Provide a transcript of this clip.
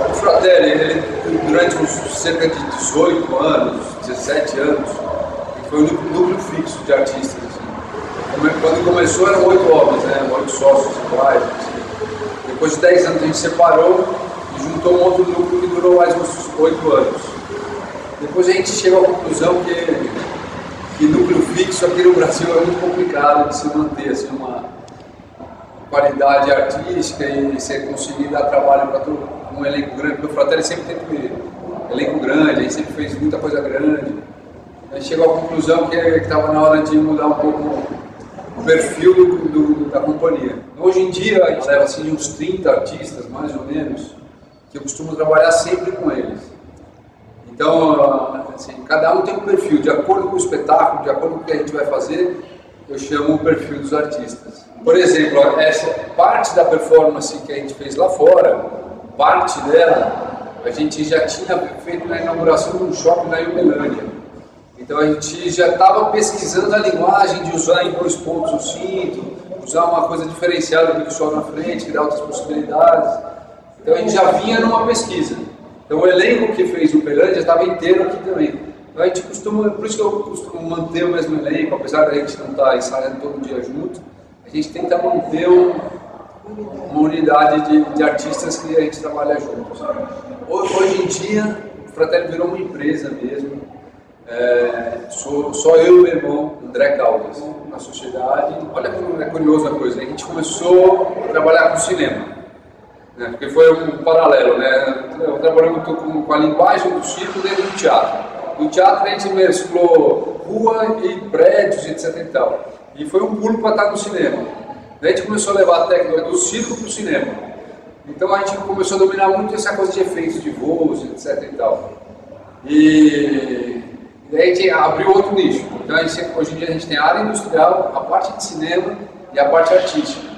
O Fratelli, ele, durante uns cerca de 18 anos, 17 anos, ele foi um núcleo fixo de artistas. Assim. Quando começou eram 8 homens, né? 8 sócios iguais. Assim. Depois de 10 anos a gente separou e juntou um outro núcleo que durou mais uns 8 anos. Depois a gente chegou à conclusão que núcleo fixo aqui no Brasil é muito complicado de se manter, assim, uma qualidade artística e você conseguir dar trabalho para um elenco grande, porque o Fratelli sempre teve elenco grande, a gente sempre fez muita coisa grande. A gente chegou à conclusão que estava na hora de mudar um pouco o perfil da companhia. Hoje em dia a gente leva assim, uns 30 artistas, mais ou menos, que eu costumo trabalhar sempre com eles. Então, assim, cada um tem um perfil, de acordo com o espetáculo, de acordo com o que a gente vai fazer, eu chamo o perfil dos artistas. Por exemplo, essa parte da performance que a gente fez lá fora, parte dela, a gente já tinha feito na inauguração de um shopping na Uberlândia. Então a gente já estava pesquisando a linguagem de usar em 2 pontos o cinto, usar uma coisa diferenciada do que só na frente, que dá outras possibilidades. Então a gente já vinha numa pesquisa. Então o elenco que fez o Uberlândia estava inteiro aqui também. Então a gente costuma, por isso que eu costumo manter o mesmo elenco, apesar da gente não estar ensaiando todo dia junto, a gente tenta manter uma unidade de artistas que a gente trabalha juntos. Hoje em dia, o Fratelli virou uma empresa mesmo. Só eu e meu irmão, André Caldas, na sociedade. Olha como é curiosa a coisa, a gente começou a trabalhar com cinema, né? Porque foi um paralelo, né? Eu trabalhei muito com a linguagem do circo dentro do teatro. No teatro a gente mesclou rua e prédios, etc. e tal. E foi um pulo para estar no cinema. Daí a gente começou a levar a técnica do circo para o cinema. Então a gente começou a dominar muito essa coisa de efeitos de voos, etc. e tal. E daí a gente abriu outro nicho. Então hoje em dia a gente tem a área industrial, a parte de cinema e a parte artística.